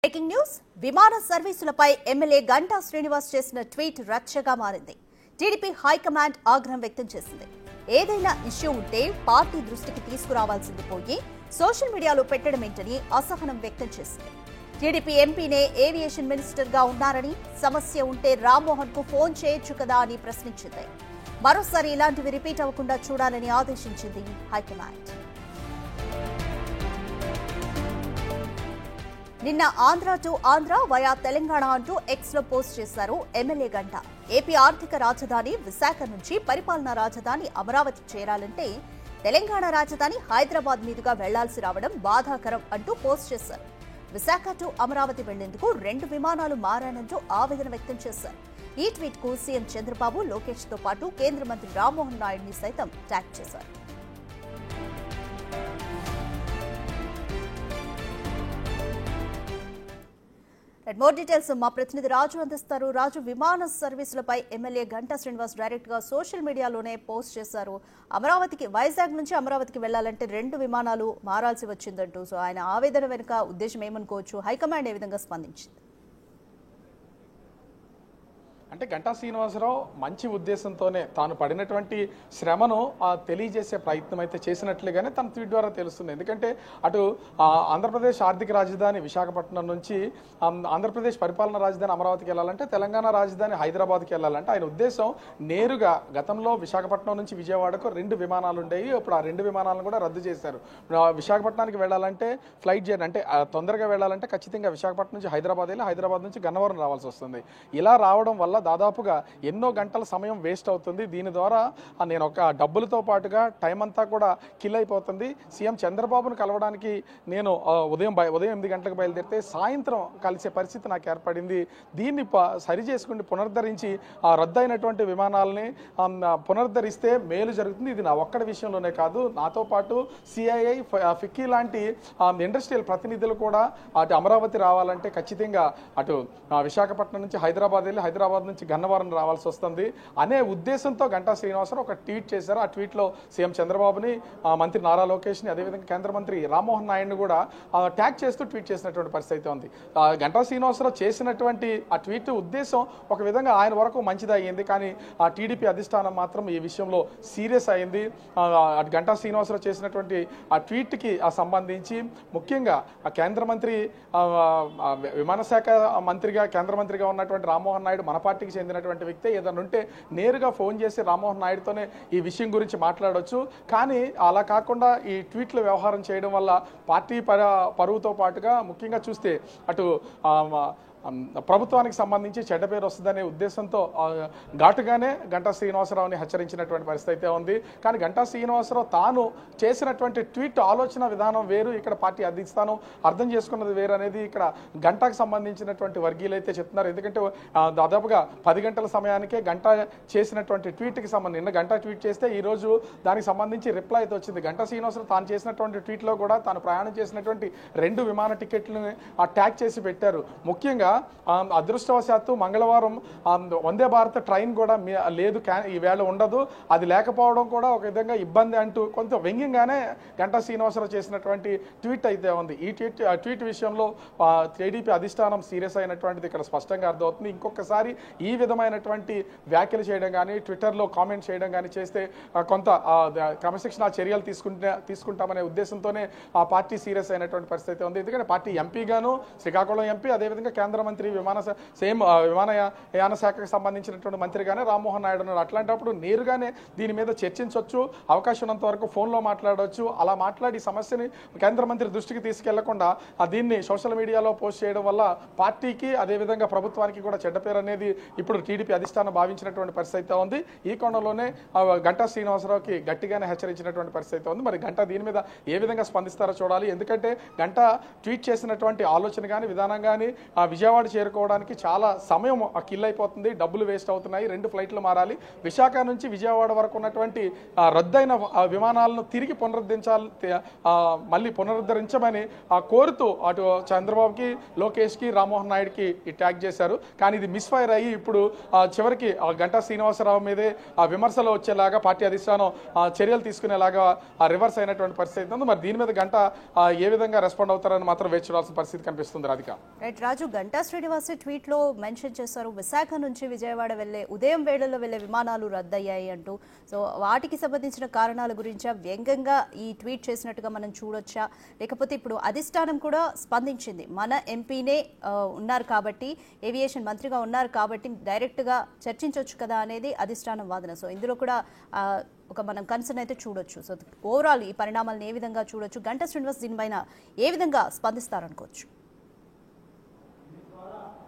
Breaking news విమాన సర్వీసులపై MLA Ganta Srinivas చేసిన tweet రచ్చగా మారింది. టీడీపీ హైకమాండ్ ఆగ్రహం వ్యక్తం చేసింది. ఏదైనా ఇష్యూ ఉంటే పార్టీ దృష్టికి తీసుకురావాల్సింది పోయి సోషల్ మీడియాలో పెట్టడమేంటని అసహనం వ్యక్తం చేసింది. టీడీపీ ఎంపీనే ఏవియేషన్ మినిస్టర్ గా ఉన్నారని, సమస్య ఉంటే రామ్మోహన్ కు ఫోన్ చేయొచ్చు కదా అని ప్రశ్నించింది. మరోసారి ఇలాంటివి రిపీట్ అవ్వకుండా చూడాలని ఆదేశించింది హైకమాండ్. నిన్న ఆంధ్ర టు ఆంధ్ర వయా తెలంగాణ అంటూ ఎక్స్ లో పోస్ట్ చేశారు ఎమ్మెల్యే గంటా. ఏపీ ఆర్థిక రాజధాని విశాఖ నుంచి పరిపాలనా రాజధాని అమరావతి చేరాలంటే తెలంగాణ రాజధాని హైదరాబాద్ మీదుగా వెళ్లాల్సి రావడం బాధాకరం అంటూ పోస్ట్ చేశారు. విశాఖ టు అమరావతి వెళ్లేందుకు 2 విమానాలు మారానంటూ ఆవేదన వ్యక్తం చేశారు. ఈ ట్వీట్ కు సీఎం చంద్రబాబు, లోకేష్ తో పాటు కేంద్ర మంత్రి రామ్మోహన్ నాయుడిని సైతం ట్యాగ్ చేశారు. మోర్ డీటెయిల్స్ మా ప్రతినిధి రాజు అందిస్తారు. రాజు, విమాన సర్వీసులపై ఎమ్మెల్యే గంటా శ్రీనివాస్ డైరెక్ట్ గా సోషల్ మీడియాలోనే పోస్ట్ చేశారు. వైజాగ్ నుంచి అమరావతికి వెళ్లాలంటే 2 విమానాలు మారాల్సి వచ్చిందంటూ. సో ఆయన ఆవేదన వెనుక ఉద్దేశం ఏమనుకోవచ్చు? హైకమాండ్ ఏ విధంగా స్పందించింది? అంటే గంటా శ్రీనివాసరావు మంచి ఉద్దేశంతోనే తాను పడినటువంటి శ్రమను తెలియజేసే ప్రయత్నం అయితే చేసినట్లుగానే తన ట్వీట్ ద్వారా తెలుస్తుంది. ఎందుకంటే అటు ఆంధ్రప్రదేశ్ ఆర్థిక రాజధాని విశాఖపట్నం నుంచి ఆంధ్రప్రదేశ్ పరిపాలనా రాజధాని అమరావతికి వెళ్ళాలంటే తెలంగాణ రాజధాని హైదరాబాద్కి వెళ్ళాలంటే ఆయన ఉద్దేశం నేరుగా గతంలో విశాఖపట్నం నుంచి విజయవాడకు 2 విమానాలు ఉండేవి. ఇప్పుడు ఆ 2 విమానాలను కూడా రద్దు చేశారు. విశాఖపట్నానికి వెళ్ళాలంటే ఫ్లైట్ జర్నీ అంటే తొందరగా వెళ్ళాలంటే ఖచ్చితంగా విశాఖపట్నం నుంచి హైదరాబాద్ వెళ్ళి హైదరాబాద్ నుంచి గన్నవరం రావాల్సి వస్తుంది. ఇలా రావడం వల్ల దాదాపుగా ఎన్నో గంటల సమయం వేస్ట్ అవుతుంది. దీని ద్వారా నేను ఒక డబ్బులతో పాటుగా టైం అంతా కూడా కిల్ అయిపోతుంది. సీఎం చంద్రబాబును కలవడానికి నేను ఉదయం 8 గంటలకు బయలుదేరితే సాయంత్రం కలిసే పరిస్థితి నాకు ఏర్పడింది. దీన్ని సరి చేసుకుని పునరుద్ధరించి రద్దయినటువంటి విమానాలని పునరుద్ధరిస్తే మేలు జరుగుతుంది. ఇది నా ఒక్కడి విషయంలోనే కాదు, నాతో పాటు సిఐఐ, ఫిక్కీ లాంటి ఇండస్ట్రియల్ ప్రతినిధులు కూడా అటు అమరావతి రావాలంటే ఖచ్చితంగా అటు విశాఖపట్నం నుంచి హైదరాబాద్ వెళ్ళి హైదరాబాద్ నుంచి గన్నవరం రావాల్సి వస్తుంది అనే ఉద్దేశంతో గంటా శ్రీనివాసరావు ఒక ట్వీట్ చేశారు. ఆ ట్వీట్లో సీఎం చంద్రబాబుని, మంత్రి నారా లోకేష్ని, అదేవిధంగా కేంద్ర మంత్రి రామ్మోహన్ నాయుడిని కూడా ట్యాగ్ చేస్తూ ట్వీట్ చేసినటువంటి పరిస్థితి ఉంది. గంటా శ్రీనివాసరావు చేసినటువంటి ఆ ట్వీట్ ఉద్దేశం ఒక విధంగా ఆయన వరకు మంచిది అయ్యింది. కానీ ఆ టీడీపీ అధిష్టానం మాత్రం ఈ విషయంలో సీరియస్ అయింది. గంటా శ్రీనివాసరావు చేసినటువంటి ఆ ట్వీట్కి సంబంధించి ముఖ్యంగా ఆ కేంద్ర మంత్రి, విమాన శాఖ మంత్రిగా కేంద్ర మంత్రిగా ఉన్నటువంటి రామ్మోహన్ నాయుడు మన పార్టీకి చెందినటువంటి వ్యక్తి. ఏదైనా ఉంటే నేరుగా ఫోన్ చేసి రామ్మోహన్ నాయుడుతోనే ఈ విషయం గురించి మాట్లాడవచ్చు. కానీ అలా కాకుండా ఈ ట్వీట్లు వ్యవహారం చేయడం వల్ల పార్టీ పరువుతో పాటుగా ముఖ్యంగా చూస్తే అటు ప్రభుత్వానికి సంబంధించి చెడ్డ పేరు వస్తుందనే ఉద్దేశంతో ఘాటుగానే గంటా శ్రీనివాసరావుని హెచ్చరించినటువంటి పరిస్థితి ఉంది. కానీ గంటా శ్రీనివాసరావు తాను చేసినటువంటి ట్వీట్ ఆలోచన విధానం వేరు, ఇక్కడ పార్టీ అధిష్టానం అర్థం చేసుకున్నది వేరు అనేది ఇక్కడ గంటాకు సంబంధించినటువంటి వర్గీయులు అయితే చెప్తున్నారు. ఎందుకంటే దాదాపుగా 10 గంటల సమయానికే గంటా చేసినటువంటి ట్వీట్కి సంబంధించి నిన్న గంటా ట్వీట్ చేస్తే ఈరోజు దానికి సంబంధించి రిప్లై అయితే వచ్చింది. గంటా శ్రీనివాసరావు తాను చేసినటువంటి ట్వీట్లో కూడా తాను ప్రయాణం చేసినటువంటి 2 విమాన టికెట్లను ట్యాగ్ చేసి పెట్టారు. ముఖ్యంగా అదృష్టవశాత్తు మంగళవారం వందే భారత్ ట్రైన్ కూడా లేదు, ఈవేళ ఉండదు, అది లేకపోవడం కూడా ఒక విధంగా ఇబ్బంది అంటూ కొంత వ్యంగ్యంగానే గంటా శ్రీనివాసరావు చేసినటువంటి ట్వీట్ అయితే ఉంది. ఈ ట్వీట్ విషయంలో టీడీపీ అధిష్టానం సీరియస్ అయినటువంటిది ఇక్కడ స్పష్టంగా అర్థమవుతుంది. ఇంకొకసారి ఈ విధమైనటువంటి వ్యాఖ్యలు చేయడం కానీ ట్విట్టర్లో కామెంట్ చేయడం కానీ చేస్తే కొంత క్రమశిక్షణ చర్యలు తీసుకుంటామనే ఉద్దేశంతోనే ఆ పార్టీ సీరియస్ అయినటువంటి పరిస్థితి ఉంది. ఎందుకంటే పార్టీ ఎంపీగాను శ్రీకాకుళం ఎంపీ, అదేవిధంగా కేంద్ర మంత్రి విమానయాన శాఖకు సంబంధించినటువంటి మంత్రిగానే రామ్మోహన్ నాయుడు ఉన్నారు. అట్లాంటప్పుడు నేరుగానే దీని మీద చర్చించవచ్చు, అవకాశం ఉన్నంత వరకు ఫోన్లో మాట్లాడవచ్చు. అలా మాట్లాడి సమస్యని కేంద్ర మంత్రి దృష్టికి తీసుకెళ్లకుండా దీన్ని సోషల్ మీడియాలో పోస్ట్ చేయడం వల్ల పార్టీకి అదేవిధంగా ప్రభుత్వానికి కూడా చెడ్డ పేరు అనేది ఇప్పుడు టీడీపీ అధిష్టానం భావించినటువంటి పరిస్థితి ఉంది. ఈ కోణంలోనే గంటా శ్రీనివాసరావుకి గట్టిగానే హెచ్చరించినటువంటి పరిస్థితి ఉంది. మరి గంటా దీని మీద ఏ విధంగా స్పందిస్తారో చూడాలి. ఎందుకంటే గంటా ట్వీట్ చేసినటువంటి ఆలోచన కానీ విధానం కానీ విజయవాడ చేరుకోవడానికి చాలా సమయం కిల్ అయిపోతుంది, డబ్బులు వేస్ట్ అవుతున్నాయి, 2 ఫ్లైట్లు మారాలి. విశాఖ నుంచి విజయవాడ వరకు ఉన్నటువంటి రద్దయిన విమానాలను తిరిగి మళ్ళీ పునరుద్ధరించమని కోరుతూ అటు చంద్రబాబుకి, లోకేష్కి, రామ్మోహన్ నాయుడుకి ట్యాగ్ చేశారు. కానీ ఇది మిస్ఫైర్ అయ్యి ఇప్పుడు చివరికి గంటా శ్రీనివాసరావు మీదే విమర్శలు వచ్చేలాగా పార్టీ అధిష్టానం చర్యలు తీసుకునేలాగా రివర్స్ అయినటువంటి పరిస్థితి ఉంది. మరి దీని మీద గంట ఏ విధంగా రెస్పాండ్ అవుతారని మాత్రం వేచి చూడాల్సిన పరిస్థితి కనిపిస్తుంది. రాధిక. రైట్ రాజు, గంటా శ్రీనివాస్ ట్వీట్ లో మెన్షన్ చేశారు విశాఖ నుంచి విజయవాడ వెళ్లే ఉదయం వేళల్లో వెళ్లే విమానాలు రద్దయ్యాయి అంటూ. సో వాటికి సంబంధించిన కారణాల గురించి వ్యంగ్యంగా ఈ ట్వీట్ చేసినట్టుగా మనం చూడొచ్చా, లేకపోతే ఇప్పుడు అధిష్టానం కూడా స్పందించింది, మన ఎంపీనే ఉన్నారు కాబట్టి, ఏవియేషన్ మంత్రిగా ఉన్నారు కాబట్టి డైరెక్ట్ గా చర్చించవచ్చు కదా అనేది అధిష్టానం వాదన. సో ఇందులో కూడా ఒక మనం కన్సర్న్ అయితే చూడొచ్చు. సో ఓవరాల్ ఈ పరిణామాలను ఏ విధంగా చూడొచ్చు, గంటా శ్రీనివాస్ దీనిపైన ఏ విధంగా స్పందిస్తారనుకోవచ్చు?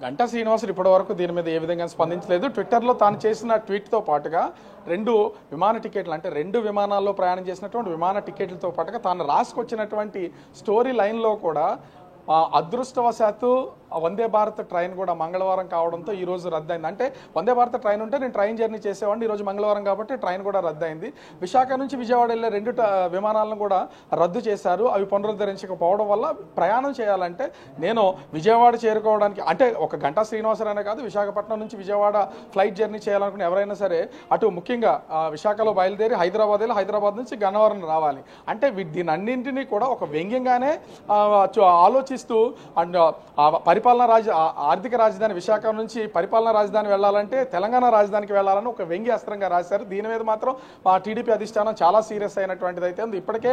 గంటా శ్రీనివాసులు ఇప్పటి వరకు దీని మీద ఏ విధంగా స్పందించలేదు. ట్విట్టర్లో తాను చేసిన ట్వీట్తో పాటుగా 2 విమాన టికెట్లు, అంటే 2 విమానాల్లో ప్రయాణం చేసినటువంటి విమాన టికెట్లతో పాటుగా తాను రాసుకొచ్చినటువంటి స్టోరీ లైన్లో కూడా అదృష్టవశాత్తు వందే భారత్ ట్రైన్ కూడా మంగళవారం కావడంతో ఈ రోజు రద్దయింది. అంటే వందే భారత్ ట్రైన్ ఉంటే నేను ట్రైన్ జర్నీ చేసేవాడిని, ఈరోజు మంగళవారం కాబట్టి ట్రైన్ కూడా రద్దయింది. విశాఖ నుంచి విజయవాడ వెళ్ళే 2 విమానాలను కూడా రద్దు చేశారు. అవి పునరుద్ధరించకపోవడం వల్ల ప్రయాణం చేయాలంటే నేను విజయవాడ చేరుకోవడానికి, అంటే ఒక గంటా శ్రీనివాసరావు కాదు, విశాఖపట్నం నుంచి విజయవాడ ఫ్లైట్ జర్నీ చేయాలనుకుని ఎవరైనా సరే అటు ముఖ్యంగా విశాఖలో బయలుదేరి హైదరాబాద్ నుంచి గన్నవరం రావాలి. అంటే దీని అన్నింటినీ కూడా ఒక వ్యంగ్యంగానే ఆలోచిస్తూ అండ్ ఆర్థిక రాజధాని విశాఖ నుంచి పరిపాలనా రాజధాని వెళ్ళాలంటే తెలంగాణ రాజధానికి వెళ్ళాలని ఒక వ్యంగ్య అస్త్రంగా రాశారు. దీని మీద మాత్రం టీడీపీ అధిష్టానం చాలా సీరియస్ అయినటువంటిది అయితే ఉంది. ఇప్పటికే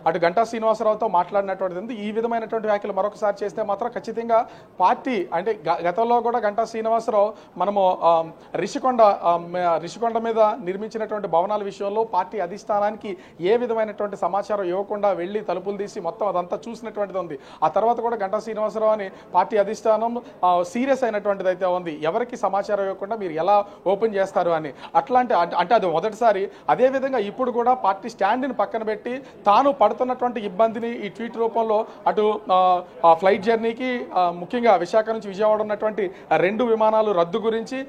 అటు గంటా శ్రీనివాసరావుతో మాట్లాడినటువంటిది ఉంది. ఈ విధమైనటువంటి వ్యాఖ్యలు మరొకసారి చేస్తే మాత్రం ఖచ్చితంగా పార్టీ, అంటే గతంలో కూడా గంటా శ్రీనివాసరావు మనము రిషికొండ మీద నిర్మించినటువంటి భవనాల విషయంలో పార్టీ అధిష్టానానికి ఏ విధమైనటువంటి సమాచారం ఇవ్వకుండా వెళ్లి తలుపులు తీసి మొత్తం అదంతా చూసినటువంటిది ఉంది. ఆ తర్వాత కూడా గంటా శ్రీనివాసరావు అని పార్టీ అధిష్టానం సీరియస్ అయినటువంటిది అయితే ఉంది. ఎవరికి సమాచారం ఇవ్వకుండా మీరు ఎలా ఓపెన్ చేస్తారు అని. అంటే అది మొదటిసారి. అదేవిధంగా ఇప్పుడు కూడా పార్టీ స్టాండ్ని పక్కన పెట్టి తాను పడుతున్నటువంటి ఇబ్బందిని ఈ ట్వీట్ రూపంలో అటు ఫ్లైట్ జర్నీకి, ముఖ్యంగా విశాఖ నుంచి విజయవాడ ఉన్నటువంటి 2 విమానాలు రద్దు గురించి,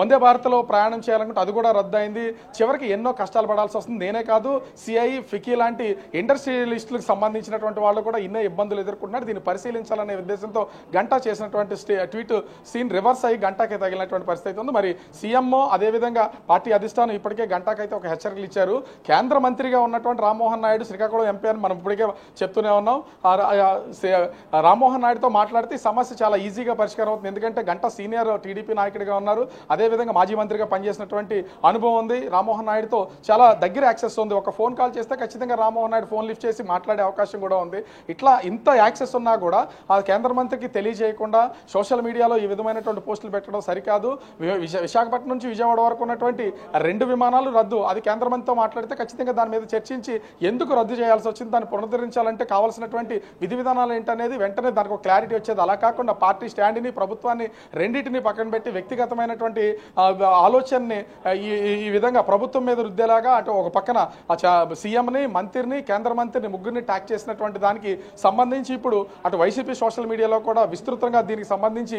వందే భారత్లో ప్రయాణం చేయాలనుకుంటే అది కూడా రద్దు అయింది. చివరికి ఎన్నో కష్టాలు పడాల్సి వస్తుంది. నేనే కాదు, సిఐ, ఫికీ లాంటి ఇండస్ట్రియలిస్టులకు సంబంధించినటువంటి వాళ్ళు కూడా ఎన్నో ఇబ్బందులు ఎదుర్కొంటున్నారు. దీన్ని పరిశీలించాలనే ఉద్దేశంతో గంటా చేసినటువంటి ట్వీట్ సీన్ రివర్స్ అయ్యి గంటాకి తగిలినటువంటి పరిస్థితి ఉంది. మరి సీఎంఓ అదేవిధంగా పార్టీ అధిష్టానం ఇప్పటికే గంటాకైతే ఒక హెచ్చరికలు ఇచ్చారు. కేంద్ర మంత్రిగా ఉన్నటువంటి రామ్మోహన్ నాయుడు శ్రీకాకుళం ఎంపీ అని మనం ఇప్పటికే చెప్తూనే ఉన్నాం. రామ్మోహన్ నాయుడుతో మాట్లాడితే ఈ సమస్య చాలా ఈజీగా పరిష్కారం అవుతుంది. ఎందుకంటే గంటా సీనియర్ టీడీపీ నాయకుడిగా ఉన్నారు, అదేవిధంగా మాజీ మంత్రిగా పనిచేసినటువంటి అనుభవం ఉంది. రామ్మోహన్ నాయుడుతో చాలా దగ్గర యాక్సెస్ ఉంది. ఒక ఫోన్ కాల్ చేస్తే ఖచ్చితంగా రామ్మోహన్ నాయుడు ఫోన్ లిఫ్ట్ చేసి మాట్లాడే అవకాశం కూడా ఉంది. ఇట్లా ఇంత యాక్సెస్ ఉన్నా కూడా ఆ కేంద్ర మంత్రికి తెలియజేయకుండా సోషల్ మీడియాలో ఈ విధమైనటువంటి పోస్టులు పెట్టడం సరికాదు. విశాఖపట్నం నుంచి విజయవాడ వరకు ఉన్నటువంటి 2 విమానాలు రద్దు, అది కేంద్ర మంత్రితో మాట్లాడితే ఖచ్చితంగా దాని మీద చర్చించి ఎందుకు రద్దు చేయాల్సి వచ్చింది, దాన్ని పునరుద్ధరించాలంటే కావాల్సినటువంటి విధి విధానాలు ఏంటనేది వెంటనే దానికి ఒక క్లారిటీ వచ్చేది. అలా కాకుండా పార్టీ స్టాండ్ని, ప్రభుత్వాన్ని రెండింటిని పక్కన పెట్టి వ్యక్తిగతమైనటువంటి ఆలోచనని ఈ విధంగా ప్రభుత్వం మీద రుద్దేలాగా అటు ఒక పక్కన సీఎంని, మంత్రిని, కేంద్ర మంత్రిని, ముగ్గురిని ట్యాగ్ చేసినటువంటి దానికి సంబంధించి ఇప్పుడు అటు వైసీపీ సోషల్ మీడియాలో కూడా విస్తృతంగా దీనికి సంబంధించి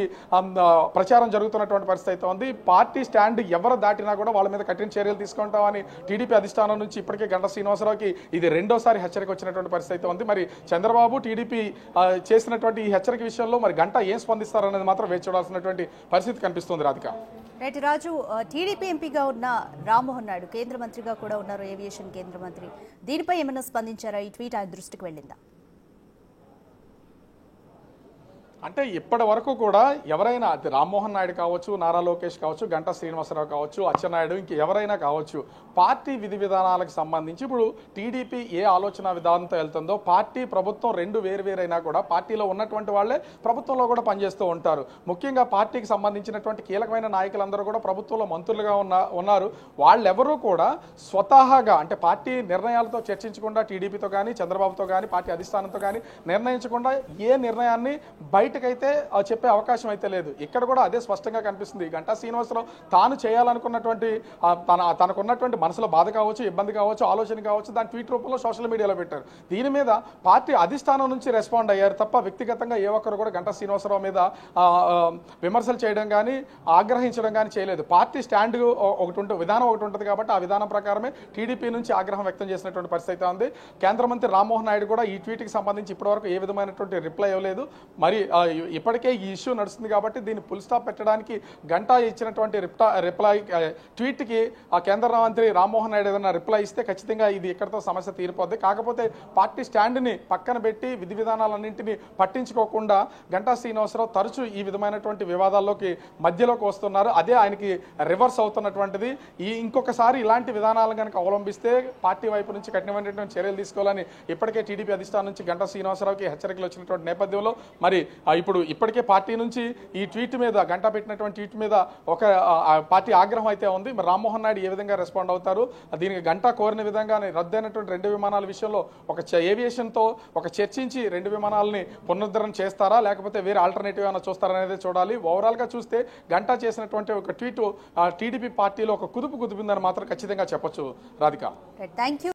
ప్రచారం జరుగుతున్నటువంటి పరిస్థితి అయితే ఉంది. పార్టీ స్టాండ్ ఎవరు దాటినా కూడా వాళ్ళ మీద కఠిన చర్యలు తీసుకుంటామని టీడీపీ అధిష్టానం నుంచి ఇప్పటికే గంటా శ్రీనివాసరావుకి ఇది 2వసారి హెచ్చరిక వచ్చినటువంటి పరిస్థితి అయితే ఉంది. మరి చంద్రబాబు, టీడీపీ చేసినటువంటి ఈ హెచ్చరిక విషయంలో మరి గంటా ఏం స్పందిస్తారనేది మాత్రం వేచి చూడాల్సినటువంటి పరిస్థితి కనిపిస్తుంది. రాధిక. రైట్ రాజు, టీడీపీ ఎంపీగా ఉన్న రామ్మోహన్ నాయుడు కేంద్ర మంత్రిగా కూడా ఉన్నారు, ఏవియేషన్ కేంద్ర మంత్రి, దీనిపై ఏమైనా స్పందించారా? ఈ ట్వీట్ ఆయన దృష్టికి వెళ్ళిందా? అంటే ఇప్పటి వరకు కూడా ఎవరైనా రామ్మోహన్ నాయుడు కావచ్చు, నారా లోకేష్ కావచ్చు, గంటా శ్రీనివాసరావు కావచ్చు, అచ్చెన్నాయుడు, ఇంక ఎవరైనా కావచ్చు, పార్టీ విధి విధానాలకు సంబంధించి ఇప్పుడు టీడీపీ ఏ ఆలోచన విధానంతో వెళ్తుందో, పార్టీ ప్రభుత్వం రెండు వేరువేరైనా కూడా పార్టీలో ఉన్నటువంటి వాళ్ళే ప్రభుత్వంలో కూడా పనిచేస్తూ ఉంటారు. ముఖ్యంగా పార్టీకి సంబంధించినటువంటి కీలకమైన నాయకులందరూ కూడా ప్రభుత్వంలో మంత్రులుగా ఉన్నారు. వాళ్ళెవరూ కూడా స్వతహాగా అంటే పార్టీ నిర్ణయాలతో చర్చించకుండా టీడీపీతో కానీ, చంద్రబాబుతో కానీ, పార్టీ అధిష్టానంతో కానీ నిర్ణయించకుండా ఏ నిర్ణయాన్ని బయట బయటకైతే చెప్పే అవకాశం అయితే లేదు. ఇక్కడ కూడా అదే స్పష్టంగా కనిపిస్తుంది. గంటా శ్రీనివాసరావు తాను చేయాలనుకున్నటువంటి తనకున్నటువంటి మనసులో బాధ కావచ్చు, ఇబ్బంది కావచ్చు, ఆలోచన కావచ్చు, దాని ట్వీట్ రూపంలో సోషల్ మీడియాలో పెట్టారు. దీని మీద పార్టీ అధిష్టానం నుంచి రెస్పాండ్ అయ్యారు తప్ప వ్యక్తిగతంగా ఏ ఒక్కరు కూడా గంటా శ్రీనివాసరావు మీద విమర్శలు చేయడం కానీ ఆగ్రహించడం కానీ చేయలేదు. పార్టీ స్టాండ్ విధానం ఒకటి ఉంటుంది కాబట్టి ఆ విధానం ప్రకారమే టీడీపీ నుంచి ఆగ్రహం వ్యక్తం చేసినటువంటి పరిస్థితి ఉంది. కేంద్ర మంత్రి రామ్మోహన్ నాయుడు కూడా ఈ ట్వీట్కి సంబంధించి ఇప్పటివరకు ఏ విధమైనటువంటి రిప్లై ఇవ్వలేదు. మరి ఇప్పటికే ఈ ఇష్యూ నడుస్తుంది కాబట్టి దీన్ని ఫుల్ స్టాప్ పెట్టడానికి గంటా ఇచ్చినటువంటి రిప్లై ట్వీట్కి ఆ కేంద్ర మంత్రి రామ్మోహన్ నాయుడు ఏదైనా రిప్లై ఇస్తే ఖచ్చితంగా ఇది ఇక్కడతో సమస్య తీరిపోద్ది. కాకపోతే పార్టీ స్టాండ్ని పక్కన పెట్టి విధి విధానాలన్నింటినీ పట్టించుకోకుండా గంటా శ్రీనివాసరావు తరచూ ఈ విధమైనటువంటి వివాదాల్లోకి మధ్యలోకి వస్తున్నారు. అదే ఆయనకి రివర్స్ అవుతున్నటువంటిది. ఇంకొకసారి ఇలాంటి విధానాలను కనుక అవలంబిస్తే పార్టీ వైపు నుంచి కఠినమైనటువంటి చర్యలు తీసుకోవాలని ఇప్పటికే టీడీపీ అధిష్టానం నుంచి గంటా శ్రీనివాసరావుకి హెచ్చరికలు వచ్చినటువంటి నేపథ్యంలో మరి ఇప్పటికే పార్టీ నుంచి ఈ ట్వీట్ మీద గంటా పెట్టినటువంటి ట్వీట్ మీద ఒక పార్టీ ఆగ్రహం అయితే ఉంది. మరి రామ్మోహన్ నాయుడు ఏ విధంగా రెస్పాండ్ అవుతారు? దీనికి గంటా కోరిన విధంగానే రద్దయినటువంటి 2 విమానాల విషయంలో ఒక ఏవియేషన్తో చర్చించి 2 విమానాలని పునరుద్ధరణ చేస్తారా, లేకపోతే వేరే ఆల్టర్నేటివ్ ఏమైనా చూస్తారా అనేది చూడాలి. ఓవరాల్ గా చూస్తే గంటా చేసినటువంటి ఒక ట్వీట్ టీడీపీ పార్టీలో ఒక కుదుపు కుదిపిందని మాత్రం ఖచ్చితంగా చెప్పొచ్చు. Radhika, thank you.